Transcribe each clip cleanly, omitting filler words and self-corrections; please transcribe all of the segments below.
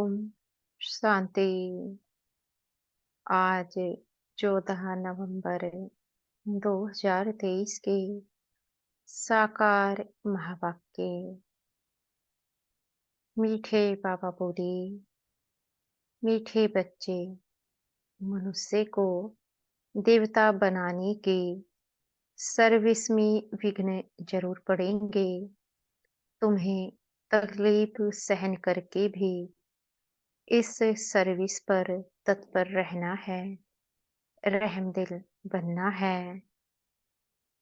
ओम शांति। आज 14 नवंबर 2023 के साकार महावाक्य। मीठे बाबा बोले, मीठे बच्चे, मनुष्य को देवता बनाने के सर्विस में विघ्न जरूर पड़ेंगे। तुम्हें तकलीफ सहन करके भी इस सर्विस पर तत्पर रहना है, रहमदिल बनना है।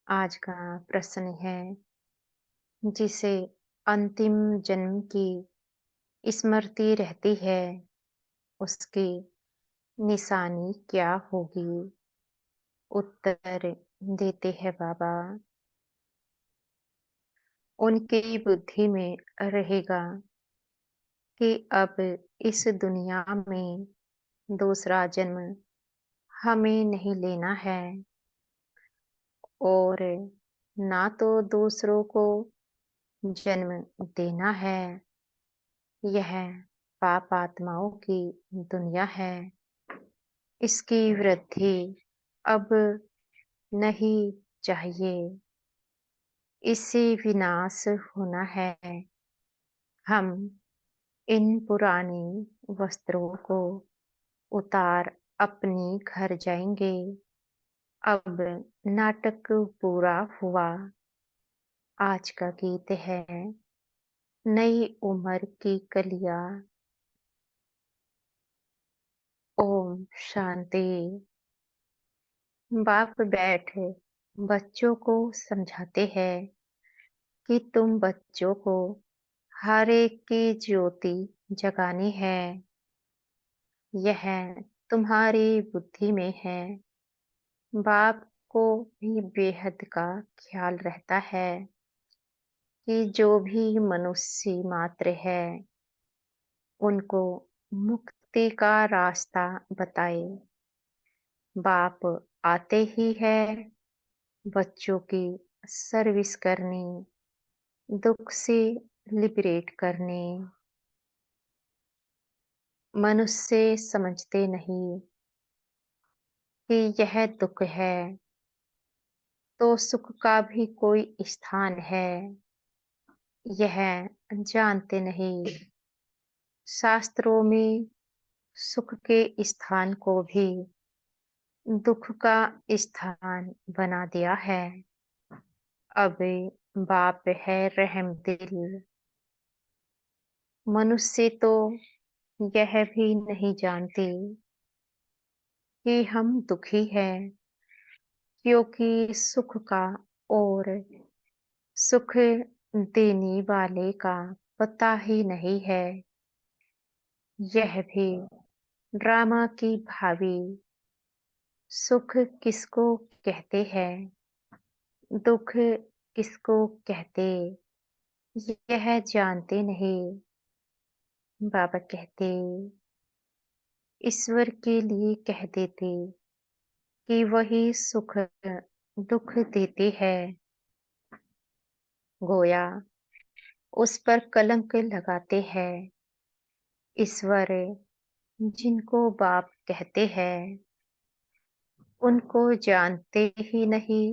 आज का प्रश्न है, जिसे अंतिम जन्म की स्मृति रहती है, उसकी निशानी क्या होगी? उत्तर देते हैं बाबा, उनकी बुद्धि में रहेगा कि अब इस दुनिया में दूसरा जन्म हमें नहीं लेना है और ना तो दूसरों को जन्म देना है। यह पाप आत्माओं की दुनिया है। इसकी वृद्धि अब नहीं चाहिए। इससे विनाश होना है। हम इन पुराने वस्त्रों को उतार अपने घर जाएंगे। अब नाटक पूरा हुआ। आज का गीत है, नई उम्र की कलियां। ओम शांति। बाप बैठ बच्चों को समझाते हैं कि तुम बच्चों को हर एक की ज्योति जगानी है। यह तुम्हारी बुद्धि में है। बाप को भी बेहद का ख्याल रहता है कि जो भी मनुष्य मात्र है, उनको मुक्ति का रास्ता बताए। बाप आते ही है बच्चों की सर्विस करने, दुख से लिबरेट करने। मनुष्य समझते नहीं कि यह दुख है तो सुख का भी कोई स्थान है। यह जानते नहीं। शास्त्रों में सुख के स्थान को भी दुख का स्थान बना दिया है। अब बाप है रहमदिल। मनुष्य तो यह भी नहीं जानते कि हम दुखी हैं, क्योंकि सुख का और सुख देने वाले का पता ही नहीं है। यह भी ड्रामा की भावी। सुख किसको कहते हैं, दुख किसको कहते, यह जानते नहीं। बाबा कहते, ईश्वर के लिए कह देते कि वही सुख दुख देते हैं। गोया उस पर कलंक लगाते हैं। ईश्वर जिनको बाप कहते हैं, उनको जानते ही नहीं।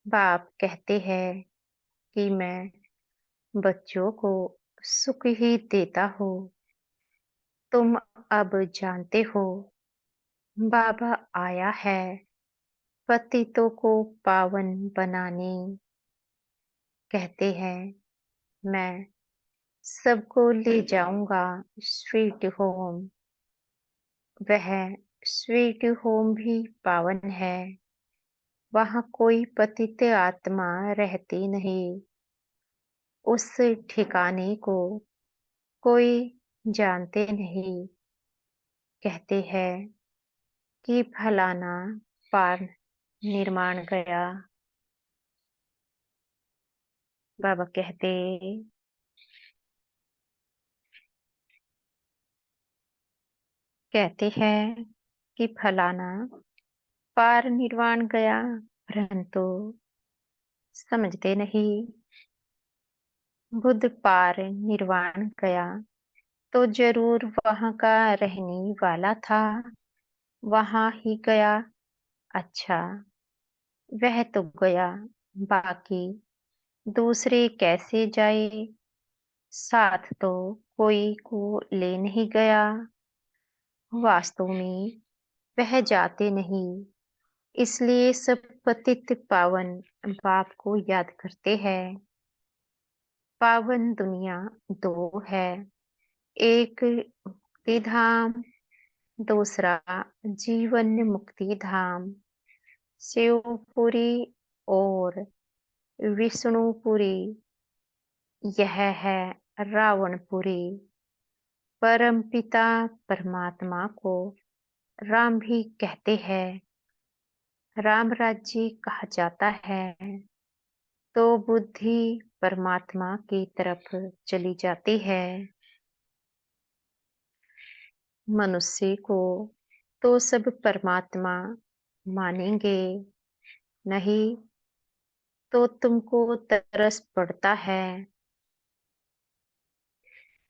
बाप कहते हैं कि मैं बच्चों को सुख ही देता हूँ। तुम अब जानते हो, बाबा आया है पतितों को पावन बनाने। कहते हैं, मैं सबको ले जाऊंगा स्वीट होम। वह स्वीट होम भी पावन है। वहां कोई पतित आत्मा रहती नहीं। उस ठिकाने को कोई जानते नहीं। कहते हैं कि फलाना पार निर्माण गया। बाबा कहते, कहते हैं कि फलाना पार निर्वाण गया, परंतु समझते नहीं। बुद्ध पार निर्वाण गया, तो जरूर वहां का रहने वाला था, वहां ही गया। अच्छा, वह तो गया, बाकी दूसरे कैसे जाए? साथ तो कोई को ले नहीं गया। वास्तव में वह जाते नहीं, इसलिए सब पतित पावन बाप को याद करते हैं। पावन दुनिया दो है, एक मुक्ति धाम, दूसरा जीवन मुक्ति धाम। शिवपुरी और विष्णुपुरी, यह है रावणपुरी। परमपिता परमात्मा को राम भी कहते हैं। राम राज्य कहा जाता है, तो बुद्धि परमात्मा की तरफ चली जाती है। मनुष्य को तो सब परमात्मा मानेंगे, नहीं तो तुमको तरस पड़ता है।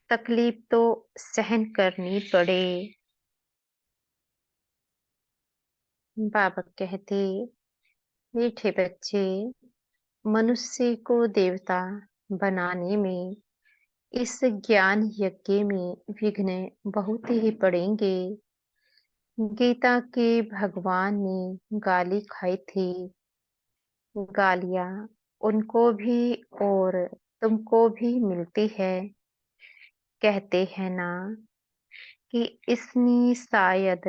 तकलीफ तो सहन करनी पड़े। बाबा कहते, मीठे बच्चे, मनुष्य को देवता बनाने में इस ज्ञान यज्ञ में विघ्न बहुत ही पड़ेंगे। गीता के भगवान ने गाली खाई थी। गालियां उनको भी और तुमको भी मिलती है। कहते हैं ना कि इसने शायद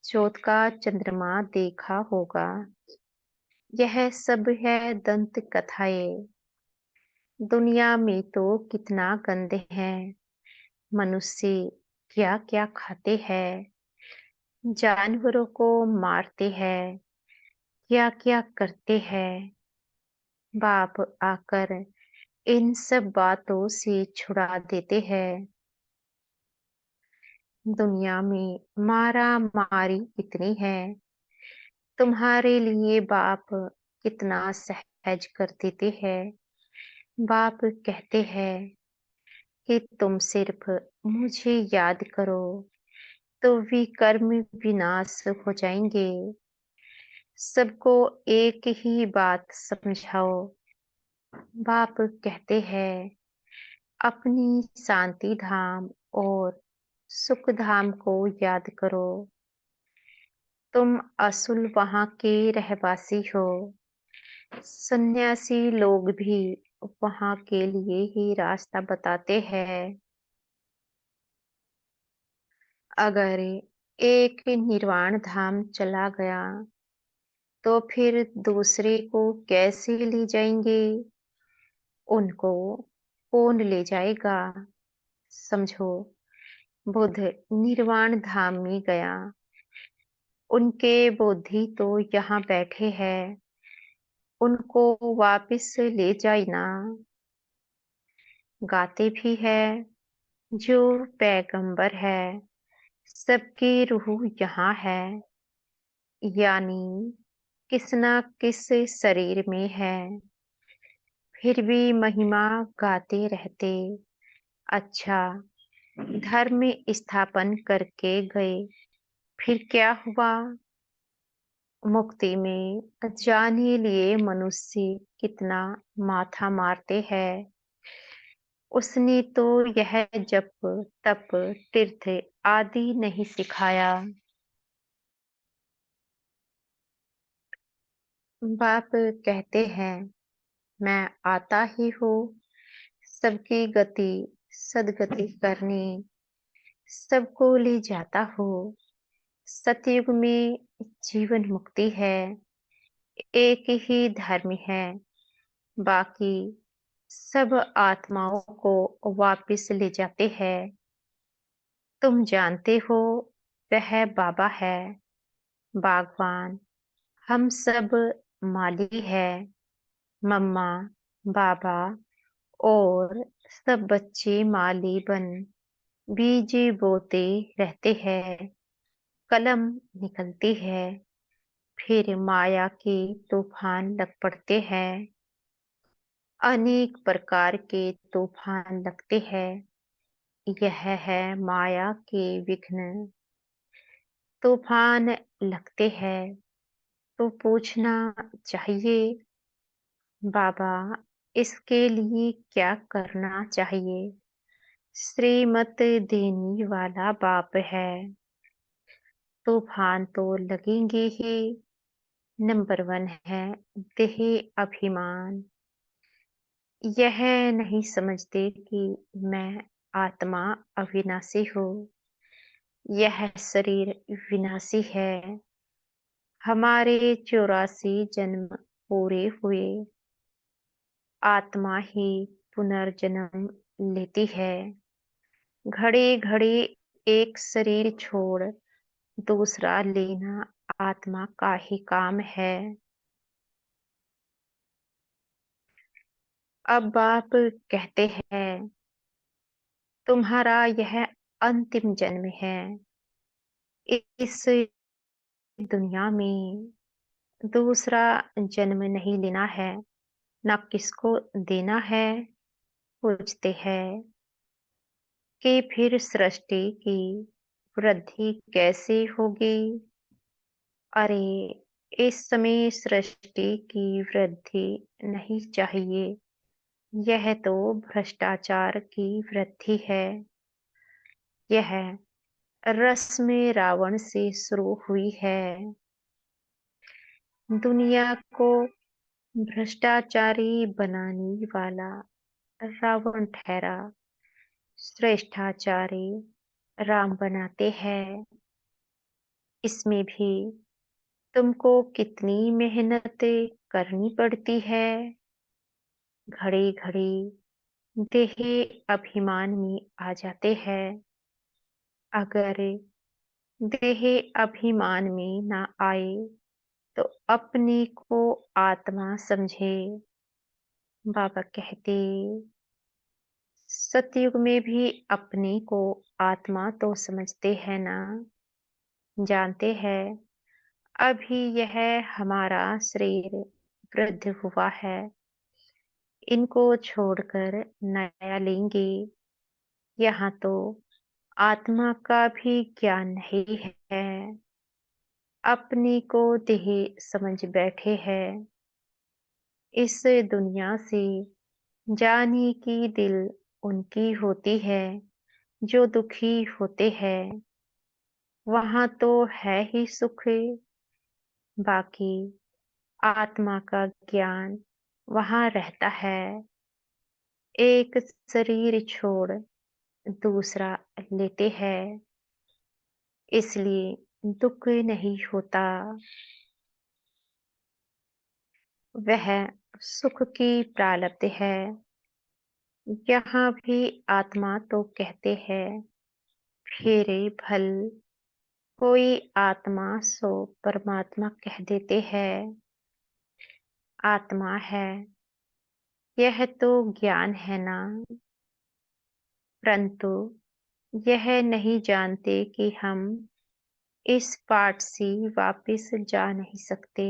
चौथ का चंद्रमा देखा होगा। यह सब है दंत कथाएं। दुनिया में तो कितना गंदे हैं। मनुष्य क्या क्या खाते हैं, जानवरों को मारते हैं, क्या क्या करते हैं। बाप आकर इन सब बातों से छुड़ा देते हैं। दुनिया में मारा मारी कितनी है, तुम्हारे लिए बाप कितना सहज कर देते हैं। बाप कहते हैं कि तुम सिर्फ मुझे याद करो तो विकर्म विनाश हो जाएंगे। सबको एक ही बात समझाओ। बाप कहते हैं अपनी शांति धाम और सुख धाम को याद करो। तुम असल वहां के रहवासी हो। सन्यासी लोग भी वहां के लिए ही रास्ता बताते हैं। अगर एक निर्वाण धाम चला गया तो फिर दूसरे को कैसे ले जाएंगे? उनको कौन ले जाएगा? समझो, बुद्ध निर्वाण धाम में गया, उनके बोधि तो यहाँ बैठे हैं, उनको वापिस ले जाए ना। गाते भी है, जो पैगंबर है सबकी रूह यहाँ है, यानी किस ना किस शरीर में है, फिर भी महिमा गाते रहते। अच्छा, धर्म स्थापन करके गए, फिर क्या हुआ? मुक्ति में जाने लिए मनुष्य कितना माथा मारते हैं। उसने तो यह जप तप तीर्थ आदि नहीं सिखाया। बाप कहते हैं मैं आता ही हूँ सबकी गति सदगति करने, सबको ले जाता हूँ। सतयुग में जीवन मुक्ति है, एक ही धर्म है, बाकी सब आत्माओं को वापिस ले जाते हैं। तुम जानते हो वह बाबा है, बागवान। हम सब माली है, मम्मा, बाबा और सब बच्चे माली बन बीज बोते रहते हैं। कलम निकलती है, फिर माया के तूफान लग पड़ते हैं। अनेक प्रकार के तूफान लगते हैं, यह है माया के विघ्न। तूफान लगते हैं तो पूछना चाहिए, बाबा इसके लिए क्या करना चाहिए। श्रीमत देने वाला बाप है। तूफान तो लगेंगे ही। नंबर वन है देह अभिमान। यह नहीं समझते कि मैं आत्मा अविनाशी हूँ। यह शरीर विनाशी है। हमारे 84 जन्म पूरे हुए। आत्मा ही पुनर्जन्म लेती है। घड़ी घड़ी एक शरीर छोड़ दूसरा लेना आत्मा का ही काम है। अब बाप कहते हैं, तुम्हारा यह अंतिम जन्म है। इस दुनिया में दूसरा जन्म नहीं लेना है, न किसको देना है। पूछते हैं कि फिर सृष्टि की वृद्धि कैसे होगी। अरे इस समय सृष्टि की वृद्धि नहीं चाहिए। यह तो भ्रष्टाचार की वृद्धि है। यह रस में रावण से शुरू हुई है। दुनिया को भ्रष्टाचारी बनाने वाला रावण ठहरा। श्रेष्ठाचारी राम बनाते हैं। इसमें भी तुमको कितनी मेहनत करनी पड़ती है। घड़ी घड़ी देह अभिमान में आ जाते हैं। अगर देह अभिमान में ना आए तो अपने को आत्मा समझे। बाबा कहते, सतयुग में भी अपने को आत्मा तो समझते हैं ना। जानते हैं अभी यह हमारा शरीर वृद्ध हुआ है। इनको छोड़कर नया लेंगे। यहाँ तो आत्मा का भी ज्ञान नहीं है। अपने को देह समझ बैठे हैं। इस दुनिया से जाने की दिल उनकी होती है जो दुखी होते हैं। वहाँ तो है ही सुख। बाकी आत्मा का ज्ञान वहाँ रहता है। एक शरीर छोड़ दूसरा लेते हैं, इसलिए दुख नहीं होता। वह सुख की प्रालब्ध है। यहाँ भी आत्मा तो कहते हैं फेरे भल। कोई आत्मा सो परमात्मा कह देते हैं। आत्मा है यह तो ज्ञान है ना। परंतु यह नहीं जानते कि हम इस पाठ से वापस जा नहीं सकते।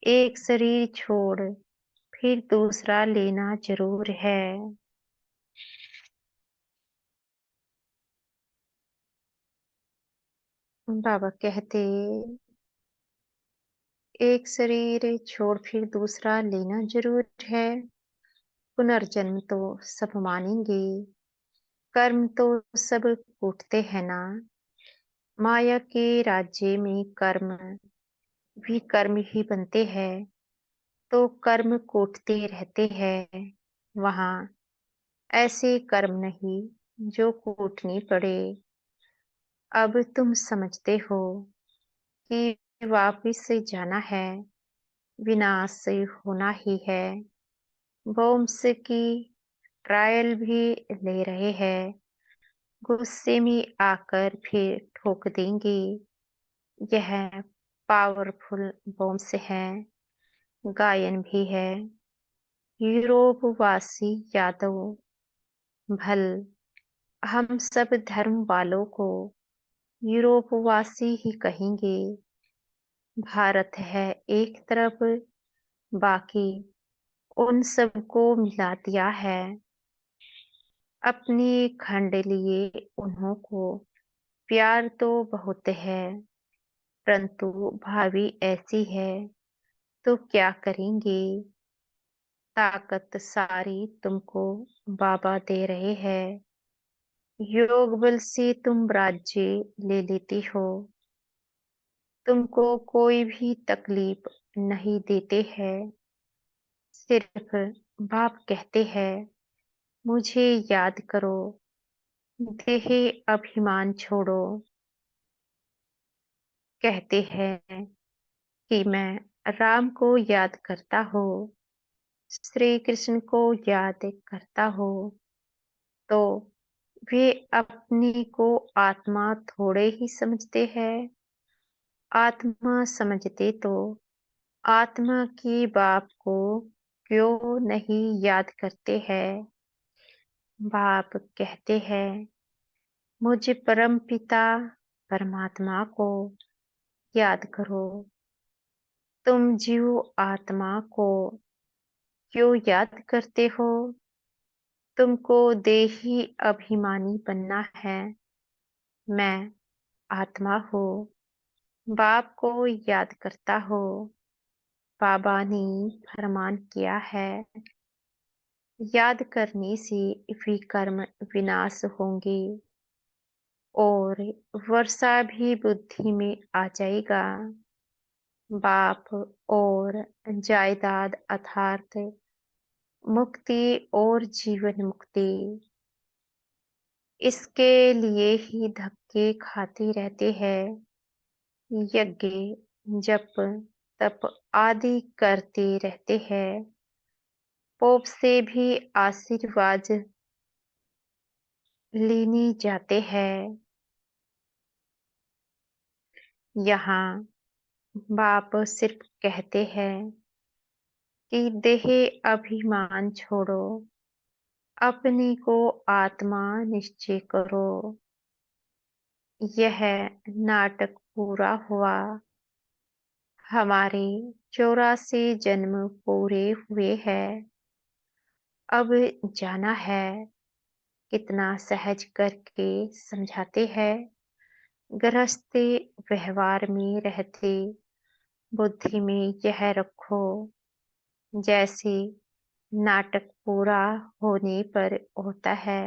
एक शरीर छोड़ फिर दूसरा लेना जरूर है। बाबा कहते, एक शरीर छोड़ फिर दूसरा लेना जरूर है। पुनर्जन्म तो सब मानेंगे। कर्म तो सब कूटते हैं ना। माया के राज्य में कर्म भी कर्म ही बनते हैं, तो कर्म कूटते रहते हैं। वहाँ ऐसे कर्म नहीं जो कूटनी पड़े। अब तुम समझते हो कि वापिस से जाना है। विनाश से होना ही है। बॉम्ब्स की ट्रायल भी ले रहे हैं। गुस्से में आकर फिर ठोक देंगे। यह पावरफुल बॉम्ब्स है। गायन भी है। यूरोपवासी यादव भल। हम सब धर्म वालों को यूरोपवासी ही कहेंगे। भारत है एक तरफ, बाकी उन सबको मिला दिया है। अपनी खंड लिए उन्हों को प्यार तो बहुत है, परंतु भाभी ऐसी है तो क्या करेंगे। ताकत सारी तुमको बाबा दे रहे हैं, योग बल से तुम राज्य ले लेती हो। तुमको कोई भी तकलीफ नहीं देते हैं। सिर्फ बाप कहते हैं, मुझे याद करो, देह अभिमान छोड़ो। कहते हैं कि मैं राम को याद करता हूँ, श्री कृष्ण को याद करता हूँ, तो वे अपने को आत्मा थोड़े ही समझते हैं। आत्मा समझते तो आत्मा के बाप को क्यों नहीं याद करते हैं। बाप कहते हैं, मुझ परम पिता परमात्मा को याद करो। तुम जीव आत्मा को क्यों याद करते हो। तुमको देही अभिमानी बनना है। मैं आत्मा हूँ, बाप को याद करता हूँ। बाबा ने फरमान किया है, याद करने से विकर्म विनाश होंगे और वर्षा भी बुद्धि में आ जाएगा। बाप और जायदाद अर्थात मुक्ति और जीवन मुक्ति, इसके लिए ही धक्के खाते रहते हैं। यज्ञ जप तप आदि करते रहते हैं। पोप से भी आशीर्वाद लेने जाते हैं। यहाँ बाप सिर्फ कहते हैं कि देह अभिमान छोड़ो, अपने को आत्मा निश्चय करो। यह नाटक पूरा हुआ। हमारे 84 जन्म पूरे हुए हैं। अब जाना है। कितना सहज करके समझाते हैं। गृहस्थी व्यवहार में रहते बुद्धि में यह रखो, जैसे नाटक पूरा होने पर होता है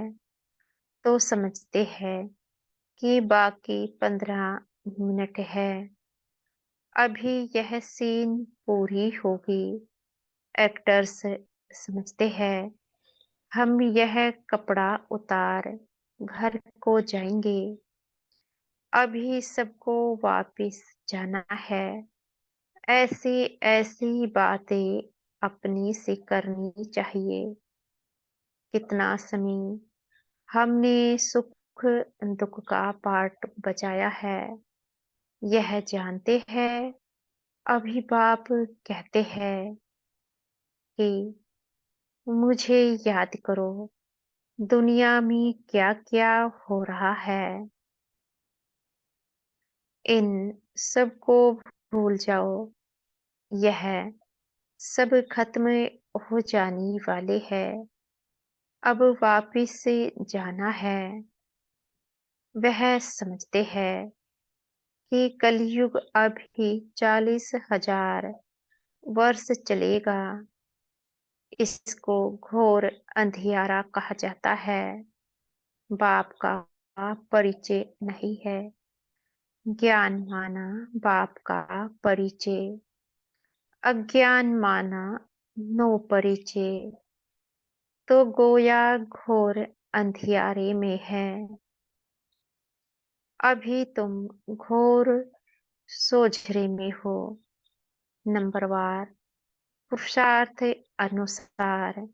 तो समझते हैं कि बाकी 15 मिनट है, अभी यह सीन पूरी होगी। एक्टर्स समझते हैं, हम यह कपड़ा उतार घर को जाएंगे, अभी सबको वापिस जाना है। ऐसी ऐसी बातें अपनी से करनी चाहिए। कितना समय हमने सुख दुख का पाठ बचाया है, यह जानते हैं। अभी बाप कहते हैं कि मुझे याद करो, दुनिया में क्या क्या हो रहा है। इन सबको भूल जाओ, यह सब खत्म हो जाने वाले हैं। अब वापिस से जाना है। वह समझते हैं कि कलयुग अभी 40,000 वर्ष चलेगा। इसको घोर अंधियारा कहा जाता है। बाप का परिचय नहीं है। ज्ञान माना बाप का परिचय, अज्ञान माना नो परिचय, तो गोया घोर अंधियारे में है। अभी तुम घोर सोझरे में हो। नंबरवार पुरुषार्थ अनुसार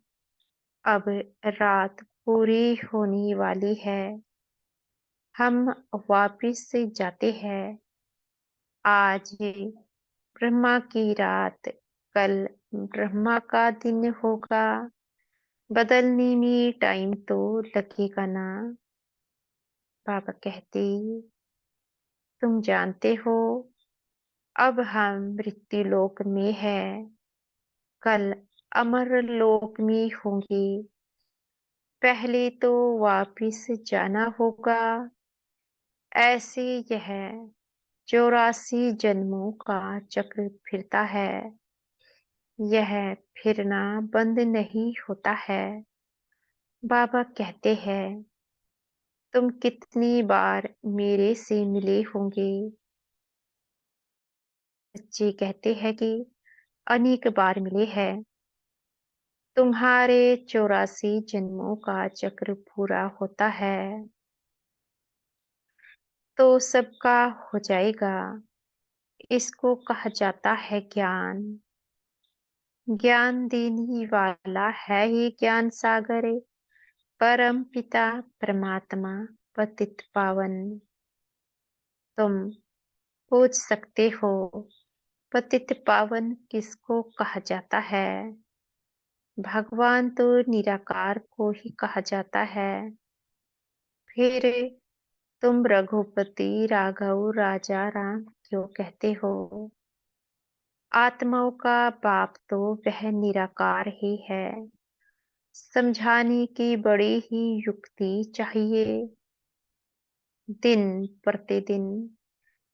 अब रात पूरी होने वाली है। हम वापिस से जाते हैं। आज ब्रह्मा की रात, कल ब्रह्मा का दिन होगा। बदलने में टाइम तो लगेगा ना। बाबा कहते, तुम जानते हो, अब हम मृत्यु लोक में हैं, कल अमर लोक में होंगे। पहले तो वापिस जाना होगा। ऐसे यह 84 जन्मों का चक्र फिरता है। यह फिरना बंद नहीं होता है। बाबा कहते हैं, तुम कितनी बार मेरे से मिले होंगे? बच्चे कहते हैं कि अनेक बार मिले हैं। तुम्हारे 84 जन्मों का चक्र पूरा होता है तो सबका हो जाएगा। इसको कहा जाता है ज्ञान। ज्ञान देने वाला है ही ज्ञान सागर, परम पिता परमात्मा पतित पावन। तुम पूछ सकते हो, पतित पावन किसको कहा जाता है? भगवान तो निराकार को ही कहा जाता है। फिर तुम रघुपति राघव राजा राम क्यों कहते हो? आत्माओं का बाप तो वह निराकार ही है। समझाने की बड़ी ही युक्ति चाहिए। दिन प्रतिदिन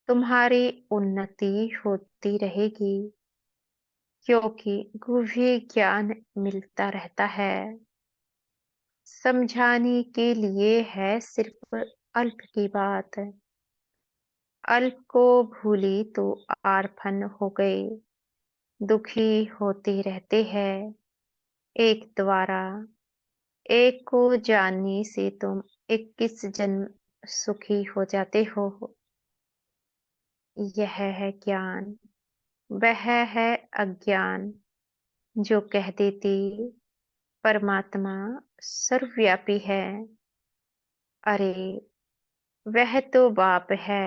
तुम्हारी उन्नति होती रहेगी, क्योंकि गुह्य ज्ञान मिलता रहता है। समझाने के लिए है सिर्फ अल्प की बात। अल्प को भूली तो आरफन हो गए। दुखी होते रहते हैं एक द्वारा। एक को जानने से तुम 21 जन्म सुखी हो जाते हो। यह है ज्ञान। वह है अज्ञान जो कह देती परमात्मा सर्वव्यापी है। अरे वह तो बाप है।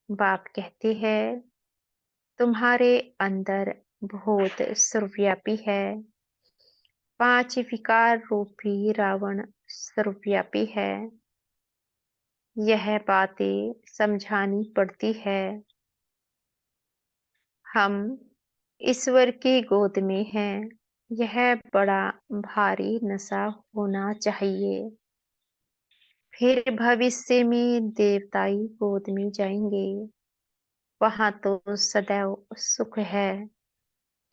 बाप कहते हैं, तुम्हारे अंदर भूत सर्वव्यापी है। 5 विकार रूपी रावण सर्वव्यापी है। यह बातें समझानी पड़ती है। हम ईश्वर की गोद में हैं। यह बड़ा भारी नशा होना चाहिए। फिर भविष्य में देवताई गोद में जाएंगे। वहां तो सदैव सुख है।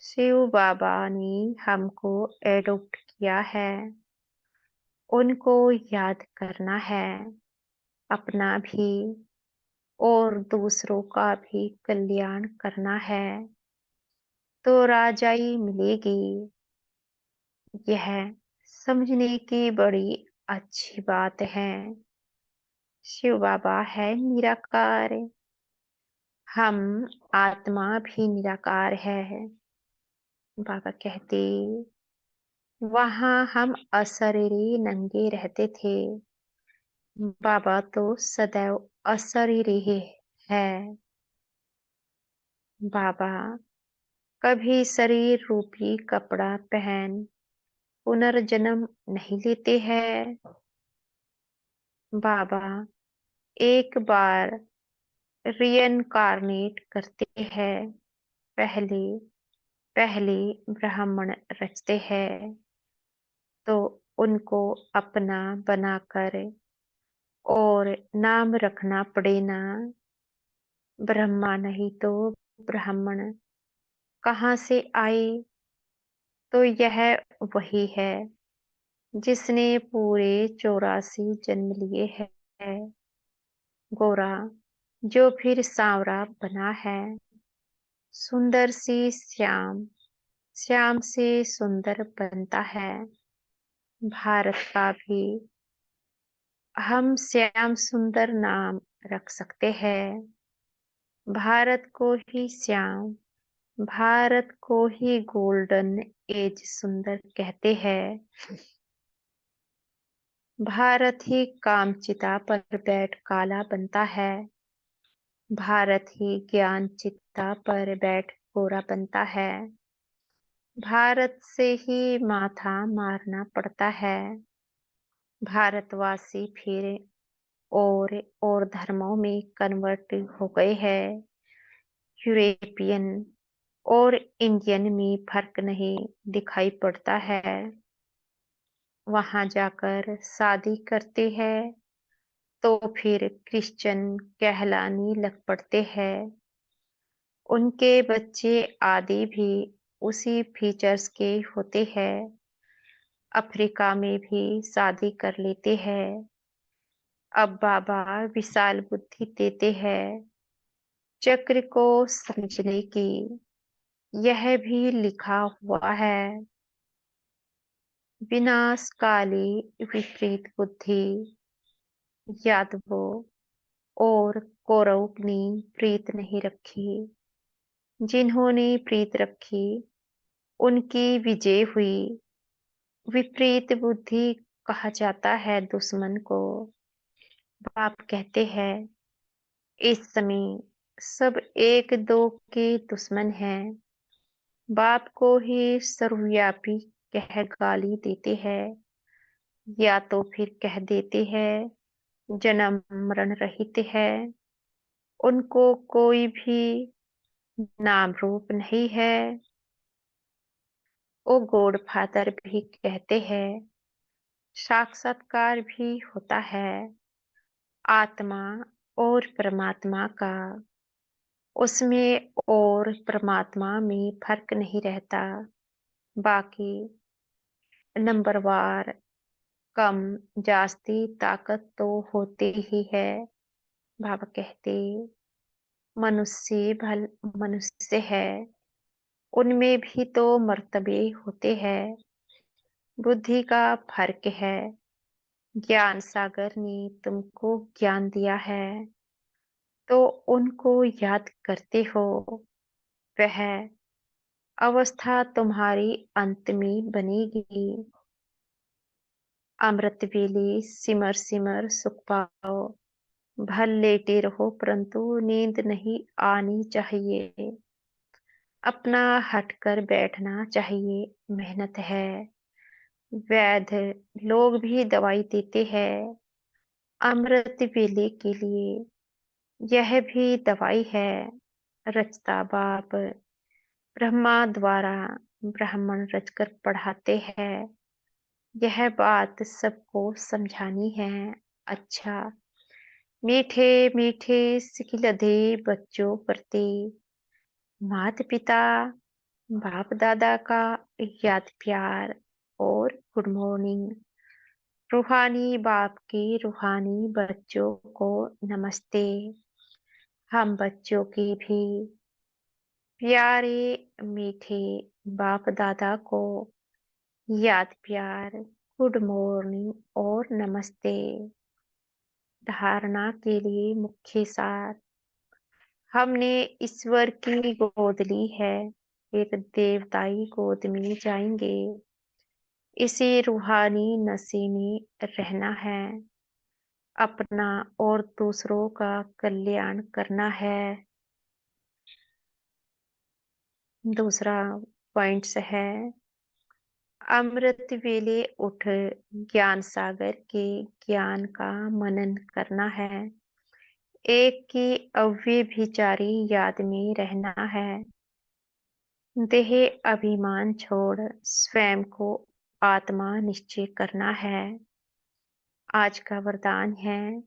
शिव बाबा ने हमको एडॉप्ट किया है। उनको याद करना है, अपना भी और दूसरों का भी कल्याण करना है, तो राजाई मिलेगी। यह समझने की बड़ी अच्छी बात है। शिव बाबा है निराकार। हम आत्मा भी निराकार है। बाबा कहते, वहां हम अशरीरी नंगे रहते थे। बाबा तो सदैव अशरीरी ही है। बाबा कभी शरीर रूपी कपड़ा पहन पुनर्जन्म नहीं लेते हैं। बाबा एक बार रियनकारनेट करते हैं। पहले पहले ब्राह्मण रचते हैं, तो उनको अपना बनाकर और नाम रखना पड़े ना। ब्रह्मा नहीं तो ब्राह्मण कहाँ से आए? तो यह वही है जिसने पूरे 84 जन्म लिए हैं। गोरा जो फिर सांवरा बना है। सुंदर सी श्याम, श्याम से सुंदर बनता है। भारत का भी हम श्याम सुंदर नाम रख सकते हैं। भारत को ही श्याम, भारत को ही गोल्डन एज सुंदर कहते हैं। भारत ही कामचिता पर बैठ काला बनता है। भारत ही ज्ञान चिता पर बैठ गोरा बनता है। भारत से ही माथा मारना पड़ता है। भारतवासी फिर और धर्मों में कन्वर्ट हो गए हैं। यूरोपियन और इंडियन में फर्क नहीं दिखाई पड़ता है। वहां जाकर शादी करते हैं तो फिर क्रिश्चियन कहलाने लग पड़ते हैं। उनके बच्चे आदि भी उसी फीचर्स के होते हैं। अफ्रीका में भी शादी कर लेते हैं। अब बाबा विशाल बुद्धि देते हैं चक्र को समझने की। यह भी लिखा हुआ है, विनाशकाली विपरीत बुद्धि। यादवों और कौरव ने प्रीत नहीं रखी। जिन्होंने प्रीत रखी उनकी विजय हुई। विपरीत बुद्धि कहा जाता है दुश्मन को। बाप कहते हैं इस समय सब एक दो के दुश्मन हैं। बाप को ही सर्वव्यापी कह गाली देते हैं, या तो फिर कह देते हैं जन्म मरण रहित है। उनको कोई भी नाम रूप नहीं है। वो गॉड फादर भी कहते हैं। साक्षात्कार भी होता है आत्मा और परमात्मा का। उसमें और परमात्मा में फर्क नहीं रहता। बाकी नंबरवार कम जास्ती ताकत तो होती ही है। बाबा कहते मनुष्य भल मनुष्य है, उनमें भी तो मर्तबे होते हैं। बुद्धि का फर्क है। ज्ञान सागर ने तुमको ज्ञान दिया है तो उनको याद करते हो। वह अवस्था तुम्हारी अंत में बनेगी। अमृत वेले सिमर सिमर सुख पाओ। भल लेटे रहो परंतु नींद नहीं आनी चाहिए। अपना हटकर बैठना चाहिए, मेहनत है। वैद्य लोग भी दवाई देते हैं अमृत वेले के लिए। यह भी दवाई है। रचता बाप ब्रह्मा द्वारा ब्राह्मण रचकर पढ़ाते हैं। यह बात सबको समझानी है। अच्छा, मीठे मीठे सिखिलधे बच्चों प्रति माता पिता बाप दादा का याद प्यार और गुड मॉर्निंग। रूहानी बाप के रूहानी बच्चों को नमस्ते। हम बच्चों की भी प्यारे मीठे बाप दादा को याद प्यार, गुड मॉर्निंग और नमस्ते। धारणा के लिए मुख्य सार। हमने ईश्वर की गोद ली है, फिर देवताई गोद में जाएंगे। इसी रूहानी नशे में रहना है। अपना और दूसरों का कल्याण करना है। दूसरा पॉइंट्स है अमृत वेले उठ ज्ञान सागर के ज्ञान का मनन करना है। एक की अव्यभिचारी याद में रहना है। देह अभिमान छोड़ स्वयं को आत्मा निश्चय करना है। आज का वरदान है,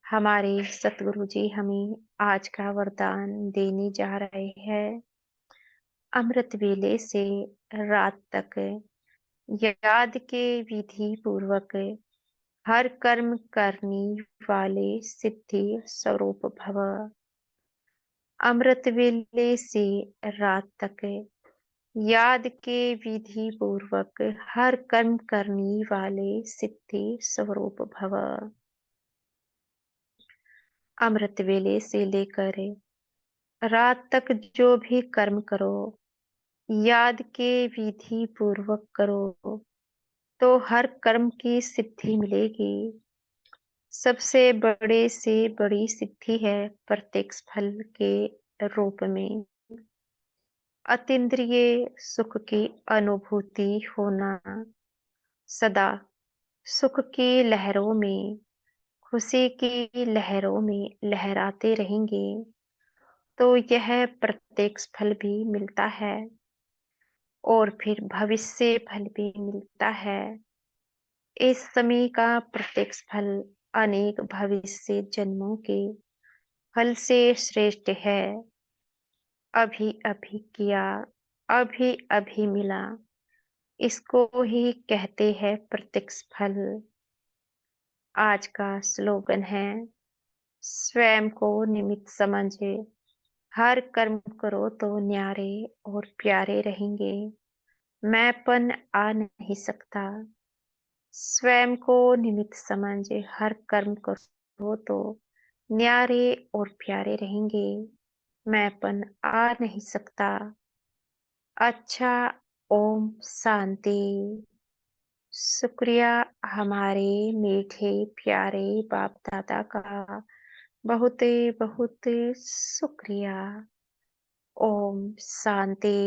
हमारे सतगुरु जी हमें आज का वरदान देने जा रहे हैं। अमृत वेले से रात तक याद के विधि पूर्वक हर कर्म करने वाले सिद्धि स्वरूप भव। अमृत वेले से रात तक याद के विधि पूर्वक हर कर्म करने वाले सिद्धि स्वरूप भव। अमृत वेले से लेकर रात तक जो भी कर्म करो याद के विधि पूर्वक करो तो हर कर्म की सिद्धि मिलेगी। सबसे बड़े से बड़ी सिद्धि है प्रत्यक्ष फल के रूप में अतीन्द्रिय सुख की अनुभूति होना। सदा सुख की लहरों में, खुशी की लहरों में लहराते रहेंगे तो यह प्रत्यक्ष फल भी मिलता है और फिर भविष्य फल भी मिलता है। इस समय का प्रत्यक्ष फल अनेक भविष्य जन्मों के फल से श्रेष्ठ है। अभी अभी किया, अभी अभी मिला, इसको ही कहते हैं प्रत्यक्ष फल। आज का स्लोगन है, स्वयं को निमित्त समझे, हर कर्म करो तो न्यारे और प्यारे रहेंगे। मैंपन आ नहीं सकता। स्वयं को निमित्त समझे हर कर्म करो तो न्यारे और प्यारे रहेंगे। मैंपन आ नहीं सकता। अच्छा। ओम शांति। शुक्रिया हमारे मीठे प्यारे बाप दादा का। बहुत बहुत शुक्रिया। ओम शांति।